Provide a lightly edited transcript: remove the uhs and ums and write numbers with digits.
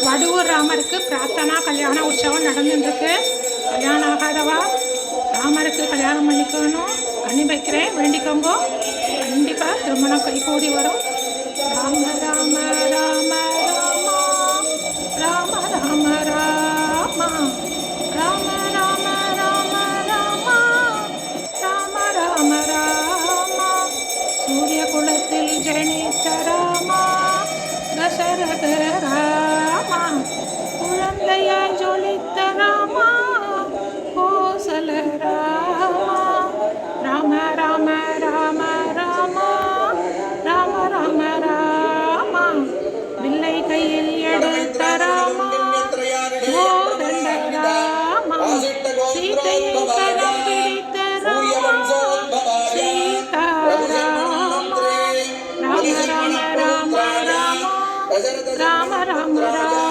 வடுவூர் ராமருக்கு பிரார்த்தனா கல்யாண உற்சவம் நடந்துருக்கு. கல்யாணம் ஆகாதவா ராமருக்கு கல்யாணம் பண்ணிக்கணும் பண்ணி வைக்கிறேன், வேண்டிக்கோங்க. கண்டிப்பாக திருமணம் கைகூடி வரும். ராம ராம ராம ராம ராம ராம ராம ராம ராம ராம ராம ராம ராம சூரிய குலத்தில் ஜனித்த ராமா தசரத ராமா குழந்தையாய் ஜொலித்த ராமா கோசல ராமா ராம ராம ராம ராம ராம ராம ராமா வில்லை கையில் எடுத்த ராமா கோதண்ட ராமா சீதையை கரம் பிடித்த ராமா சீதா ராமா ராம ராம ராம ராம ராம ராம ராம